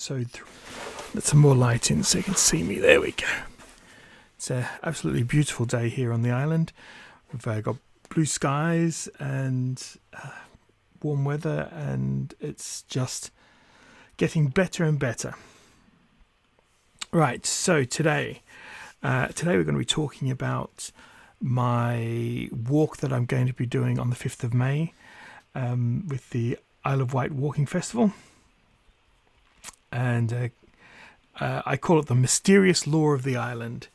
So let some more light in so you can see me. There we go. It's an absolutely beautiful day here on the island. We've got blue skies and warm weather, and it's just getting better and better. Right, so today we're going to be talking about my walk that I'm going to be doing on the 5th of May with the Isle of Wight Walking Festival. And I call it the mysterious lore of the island.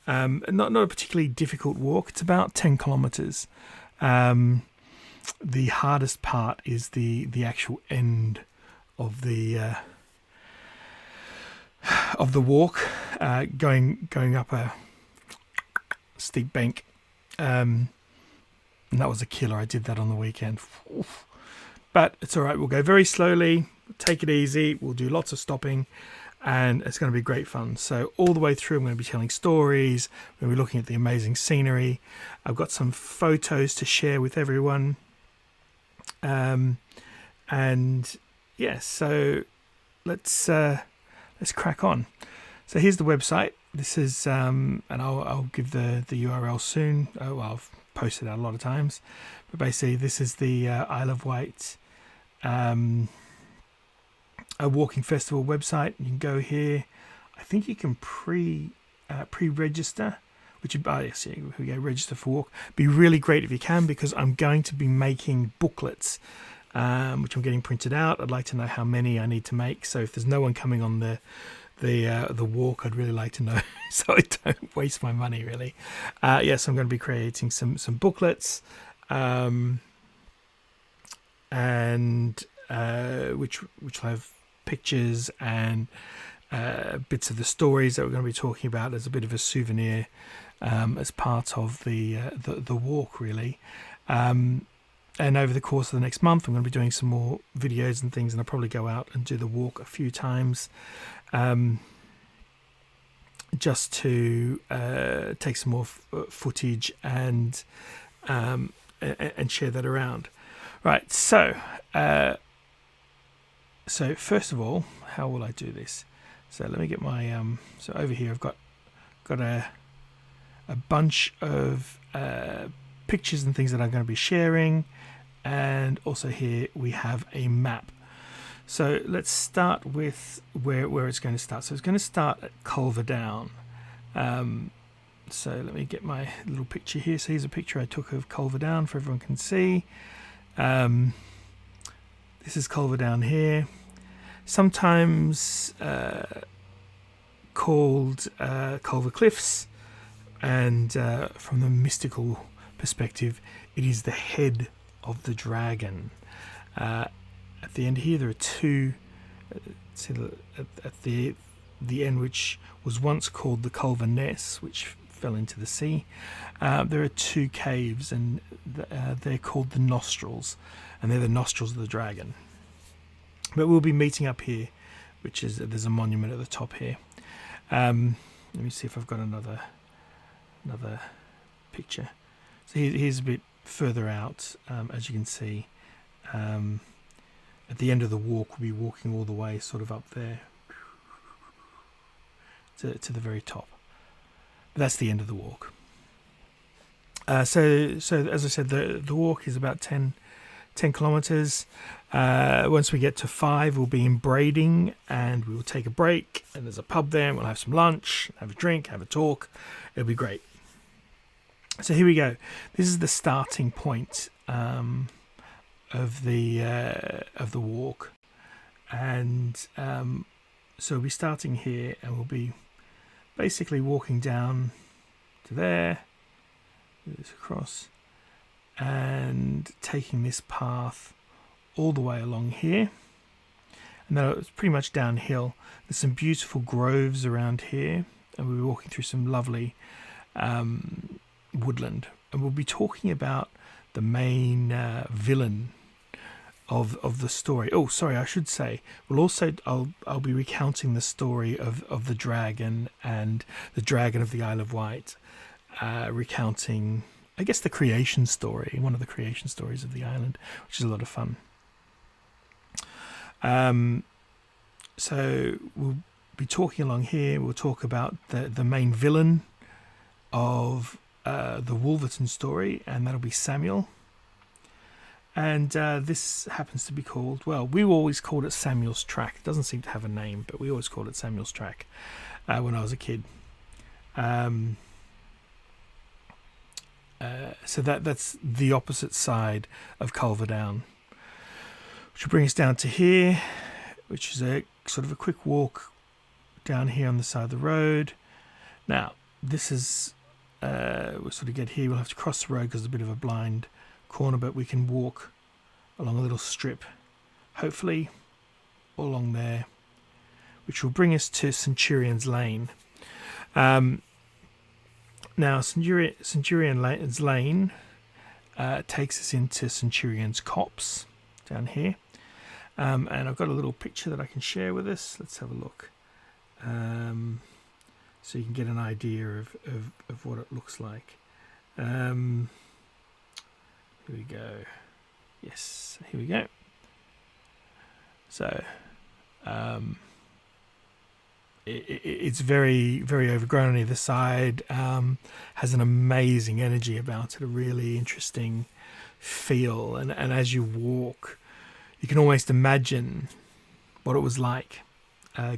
Not a particularly difficult walk. It's about 10 kilometers. The hardest part is the actual end of the walk, going up a steep bank, and that was a killer. I did that on the weekend. Oof. But it's all right. We'll go very slowly, take it easy. We'll do lots of stopping, and it's going to be great fun. So all the way through, I'm going to be telling stories. We're going to be looking at the amazing scenery. I've got some photos to share with everyone. And yeah, so let's crack on. So here's the website. This is and I'll give the URL soon. Well, I've posted it out a lot of times, but basically this is the Isle of Wight a walking festival website. You can go here. I think you can pre-register, which yes, here we go, register for walk. Be really great if you can, because I'm going to be making booklets, which I'm getting printed out. I'd like to know how many I need to make. So if there's no one coming on the walk, I'd really like to know, so I don't waste my money, really. Yes, I'm going to be creating some booklets, and which will have pictures and bits of the stories that we're going to be talking about as a bit of a souvenir, as part of the walk, really. And over the course of the next month, I'm going to be doing some more videos and things, and I'll probably go out and do the walk a few times, just to take some more footage and share that around. Right, so first of all, how will I do this? So let me get my so over here I've got a bunch of pictures and things that I'm going to be sharing, and also here we have a map. So let's start with where it's going to start. So it's going to start at Culver Down. So let me get my little picture here. So here's a picture I took of Culver Down for everyone can see. This is Culver Down here. Sometimes called Culver Cliffs, and from the mystical perspective, it is the head of the dragon. At the end here, there are two. At the end, which was once called the Culver Ness, which fell into the sea. There are two caves, and they're called the Nostrils, and they're the nostrils of the dragon. But we'll be meeting up here, which is there's a monument at the top here. Let me see if I've got another picture. So here's a bit further out, as you can see. At the end of the walk, we'll be walking all the way sort of up there to the very top. But that's the end of the walk. So as I said, the walk is about 10 kilometers. Once we get to 5, we'll be in Braiding, and we will take a break, and there's a pub there, and we'll have some lunch, have a drink, have a talk. It'll be great. So here we go. This is the starting point of the walk, and so we'll be starting here, and we'll be basically walking down to there, this across, and taking this path all the way along here, and then it's pretty much downhill. There's some beautiful groves around here, and we'll be walking through some lovely woodland, and we'll be talking about the main villain of the story. Oh, sorry, I should say I'll be recounting the story of the dragon, and the dragon of the Isle of Wight, recounting, I guess, the creation story, one of the creation stories of the island, which is a lot of fun. So we'll be talking along here. We'll talk about the main villain of the Wolverton story, and that'll be Samuel. And this happens to be called, well, we always called it Samuel's Track. It doesn't seem to have a name, but we always called it Samuel's Track when I was a kid. So that's the opposite side of Culver Down, which will bring us down to here, which is a sort of a quick walk down here on the side of the road. Now, this is, we'll sort of get here, we'll have to cross the road because it's a bit of a blind corner, but we can walk along a little strip, hopefully all along there, which will bring us to Centurion's Lane. Now, Centurion's Lane takes us into Centurion's Copse down here. And I've got a little picture that I can share with us. Let's have a look. So you can get an idea of what it looks like. Here we go. Yes, here we go. So it's very, very overgrown on either side. Has an amazing energy about it, a really interesting feel. And as you walk, you can almost imagine what it was like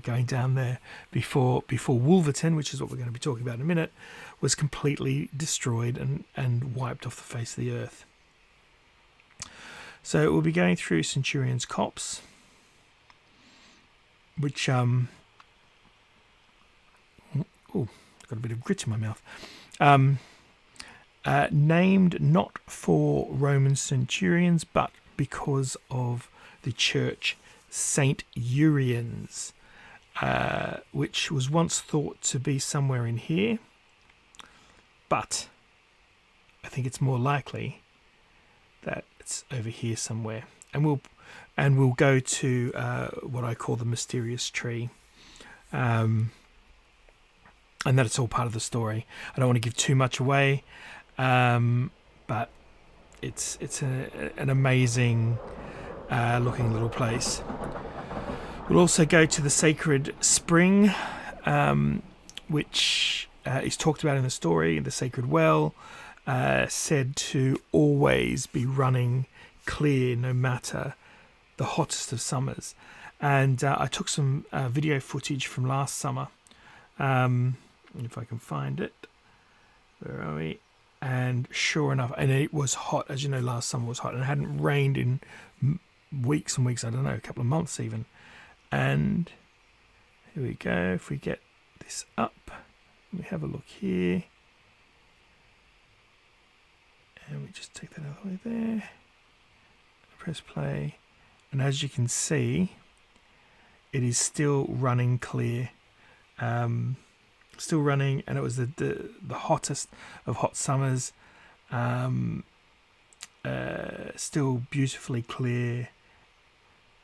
going down there before Wolverton, which is what we're going to be talking about in a minute, was completely destroyed and wiped off the face of the earth. So we'll be going through Centurion's Copse, which got a bit of grit in my mouth. Named not for Roman centurions, but because of the church St. Urian's, which was once thought to be somewhere in here, but I think it's more likely that it's over here somewhere. And we'll go to what I call the mysterious tree, and that it's all part of the story. I don't want to give too much away, but it's an amazing looking little place. We'll also go to the sacred spring, which is talked about in the story. The sacred well, said to always be running clear no matter the hottest of summers. And I took some video footage from last summer, if I can find it. Where are we? And sure enough, and it was hot. As you know, last summer was hot, and it hadn't rained in weeks and weeks. I don't know, a couple of months even. And here we go. If we get this up, we have a look here. And we just take that out of the way there. Press play. And as you can see, it is still running clear. Still running, and it was the hottest of hot summers. Still beautifully clear.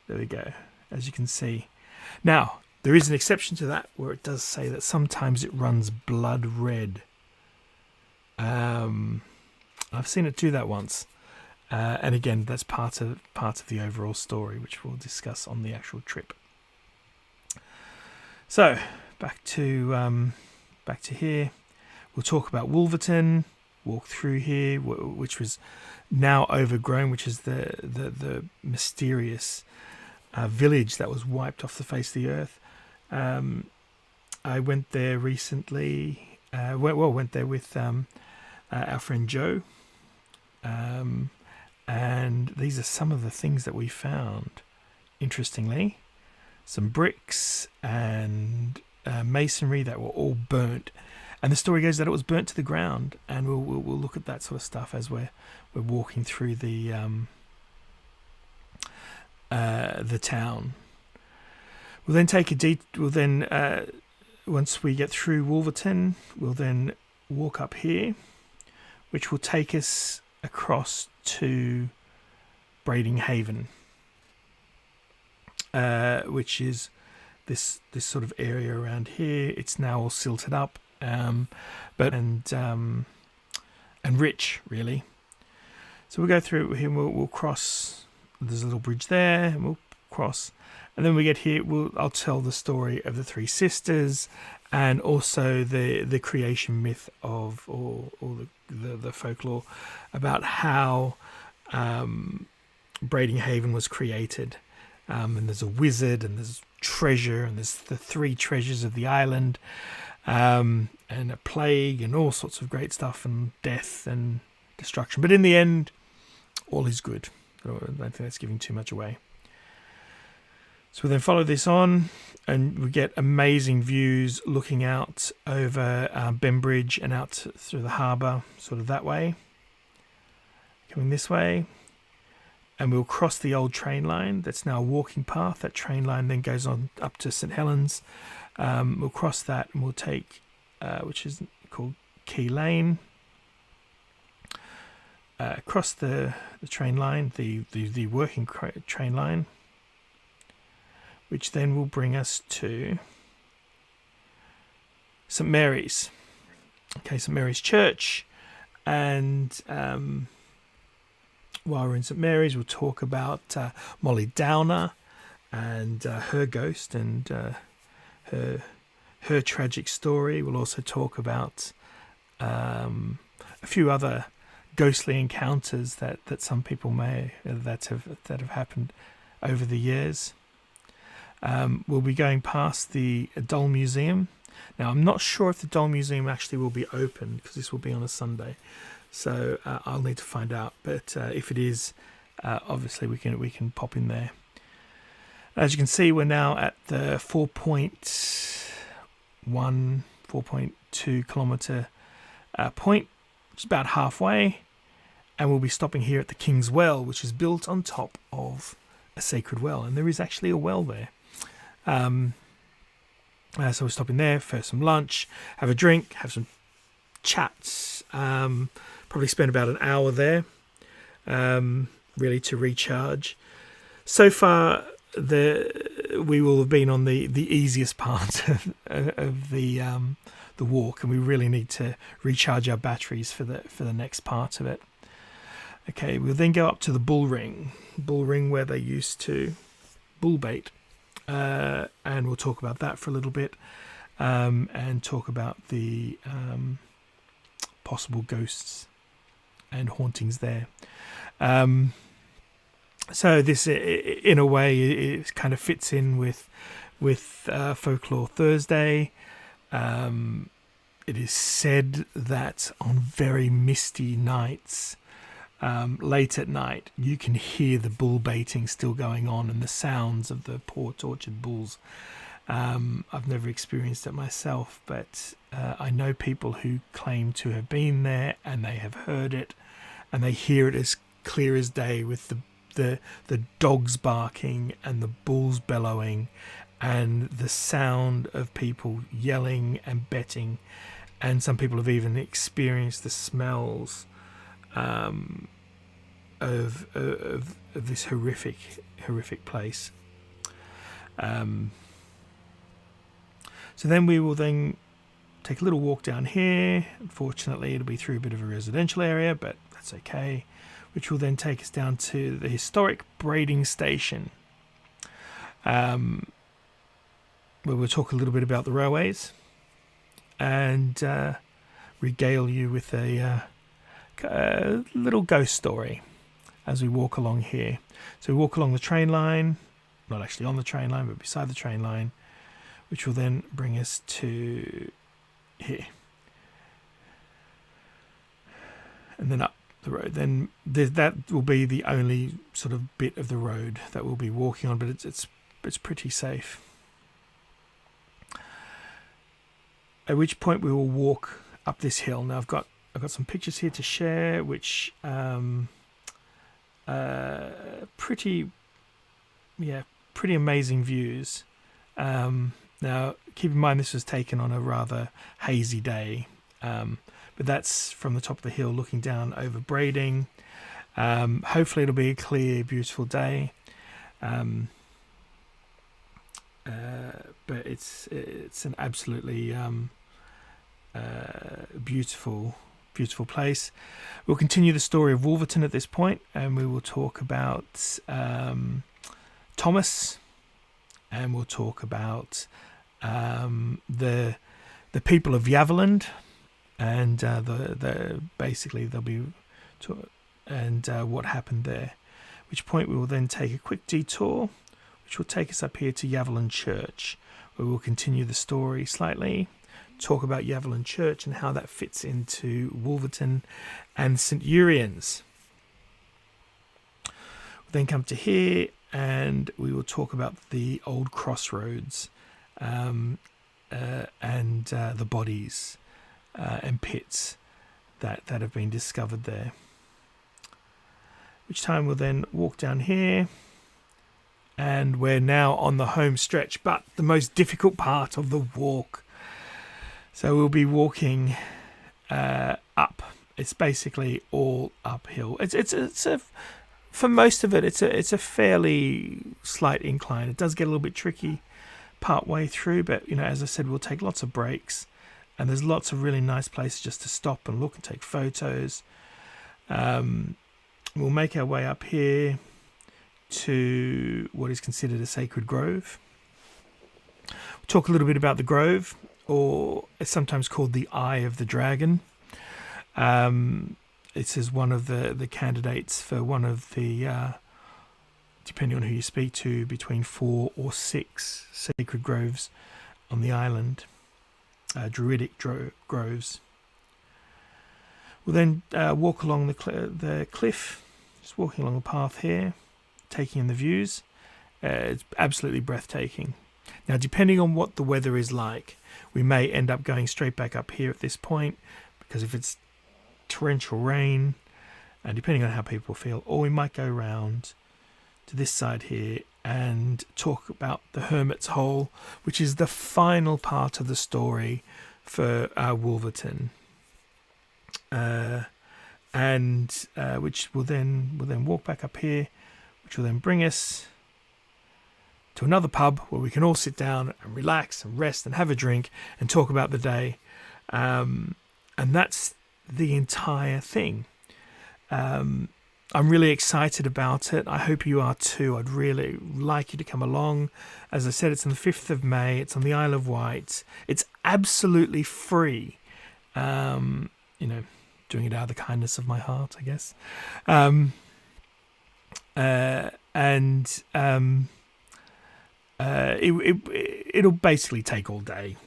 There we go, as you can see. Now, there is an exception to that, where it does say that sometimes it runs blood red. I've seen it do that once. And again, that's part of the overall story, which we'll discuss on the actual trip. So back to here. We'll talk about Wolverton. Walk through here, which was now overgrown, which is the mysterious village that was wiped off the face of the earth. I went there recently. Went there with our friend Joe. And these are some of the things that we found. Interestingly, some bricks and masonry that were all burnt, and the story goes that it was burnt to the ground. And we'll look at that sort of stuff as we're walking through the town. We'll then take once we get through Wolverton, we'll then walk up here, which will take us across to Braiding Haven, which is this sort of area around here. It's now all silted up, but rich, really. So we'll go through here. We'll cross. There's a little bridge there, and we'll across. And then we get here, I'll tell the story of the three sisters, and also the creation myth of or the folklore about how Braiding Haven was created. And there's a wizard, and there's treasure, and there's the three treasures of the island, and a plague, and all sorts of great stuff, and death and destruction. But in the end, all is good. I don't think that's giving too much away. So we then follow this on, and we get amazing views looking out over Bembridge and out through the harbour, sort of that way. Coming this way, and we'll cross the old train line. That's now a walking path. That train line then goes on up to St Helens. We'll cross that, and we'll take, which is called Key Lane. Across the train line, the working train line, which then will bring us to St Mary's. Okay, St Mary's Church. And while we're in St Mary's, we'll talk about Molly Downer and her ghost and her tragic story. We'll also talk about a few other ghostly encounters that some people may that have happened over the years. We'll be going past the Doll Museum. Now, I'm not sure if the Doll Museum actually will be open, because this will be on a Sunday, so I'll need to find out. But if it is, obviously we can pop in there. As you can see, we're now at the 4.2 kilometre point, which is about halfway, and we'll be stopping here at the King's Well, which is built on top of a sacred well, and there is actually a well there. So we're stopping there for some lunch, have a drink, have some chats, probably spend about an hour there, really to recharge. So far, we will have been on the easiest part of the walk, and we really need to recharge our batteries for the next part of it. Okay, we'll then go up to the bull ring where they used to bull bait. And we'll talk about that for a little bit, and talk about the possible ghosts and hauntings there. So this, in a way, it kind of fits in with Folklore Thursday. It is said that on very misty nights, late at night, you can hear the bull baiting still going on, and the sounds of the poor tortured bulls. I've never experienced it myself, but I know people who claim to have been there, and they have heard it, and they hear it as clear as day, with the dogs barking and the bulls bellowing, and the sound of people yelling and betting, and some people have even experienced the smells of this horrific place. So then we will then take a little walk down here. Unfortunately, it'll be through a bit of a residential area, but that's okay. Which will then take us down to the historic Braiding Station, where we'll talk a little bit about the railways and regale you with a little ghost story as we walk along here. So we walk along the train line, not actually on the train line, but beside the train line, which will then bring us to here. And then up the road. Then that will be the only sort of bit of the road that we'll be walking on, but it's pretty safe. At which point we will walk up this hill. Now I've got some pictures here to share, which pretty amazing views. Now keep in mind this was taken on a rather hazy day, but that's from the top of the hill looking down over Braiding. Hopefully it'll be a clear, beautiful day. But it's an absolutely beautiful place. We'll continue the story of Wolverton at this point, and we will talk about Thomas, and we'll talk about the people of Yaverland, and basically they'll be what happened there. At which point we will then take a quick detour, which will take us up here to Yaverland Church, where we'll continue the story slightly, talk about Yaverland Church and how that fits into Wolverton and St Urian's. We'll then come to here, and we will talk about the old crossroads and the bodies and pits that have been discovered there. Which time we'll then walk down here, and we're now on the home stretch, but the most difficult part of the walk. So we'll be walking up. It's basically all uphill. It's a for most of it, it's a fairly slight incline. It does get a little bit tricky part way through, but as I said, we'll take lots of breaks, and there's lots of really nice places just to stop and look and take photos. We'll make our way up here to what is considered a sacred grove. We'll talk a little bit about the grove, or it's sometimes called the Eye of the Dragon. It is one of the candidates for one of the, depending on who you speak to, between 4 or 6 sacred groves on the island, druidic groves. We'll then walk along the cliff, just walking along the path here, taking in the views. It's absolutely breathtaking. Now, depending on what the weather is like, we may end up going straight back up here at this point, because if it's torrential rain, and depending on how people feel, or we might go round to this side here and talk about the Hermit's Hole, which is the final part of the story for Wolverton, and which we'll then walk back up here, which will then bring us to another pub where we can all sit down and relax and rest and have a drink and talk about the day, and that's the entire thing. I'm really excited about it. I hope you are too. I'd really like you to come along. As I said, it's on the 5th of May. It's on the Isle of Wight. It's absolutely free. Doing it out of the kindness of my heart, I guess. It'll basically take all day.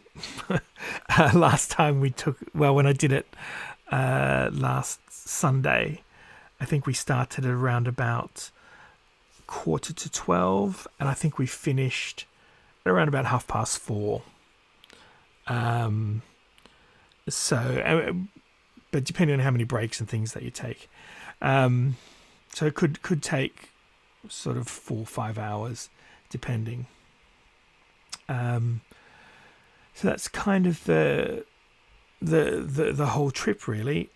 Last time when I did it last Sunday, I think we started at around about 11:45, and I think we finished at around about 4:30. But depending on how many breaks and things that you take, so it could take sort of 4 or 5 hours, depending. So that's kind of the whole trip, really.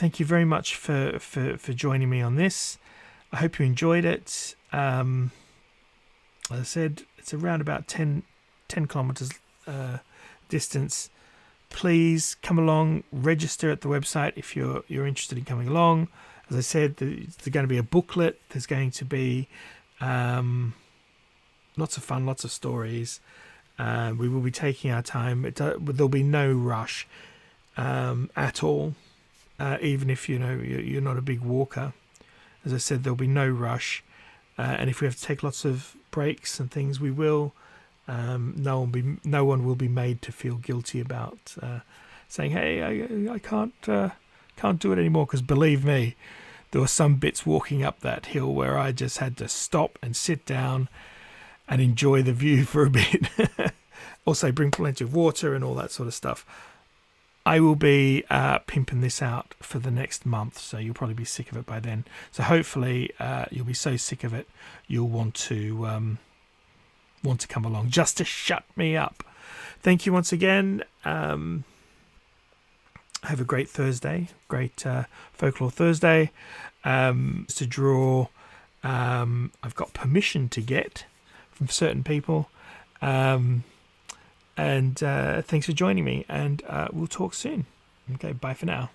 Thank you very much for joining me on this. I hope you enjoyed it. As I said, it's around about 10 kilometers distance. Please come along, register at the website if you're interested in coming along. As I said, there's going to be a booklet. There's going to be lots of fun, lots of stories. We will be taking our time. There'll be no rush at all, even if you're not a big walker. As I said, there'll be no rush, and if we have to take lots of breaks and things, we will. No one will be made to feel guilty about saying, "Hey, I can't do it anymore." Because believe me, there were some bits walking up that hill where I just had to stop and sit down and enjoy the view for a bit. Also bring plenty of water and all that sort of stuff. I will be pimping this out for the next month, so you'll probably be sick of it by then. So hopefully you'll be so sick of it you'll want to come along just to shut me up. Thank you once again. Have a great Thursday, great Folklore Thursday. To draw, I've got permission to get from certain people, and thanks for joining me, and we'll talk soon. Okay, bye for now.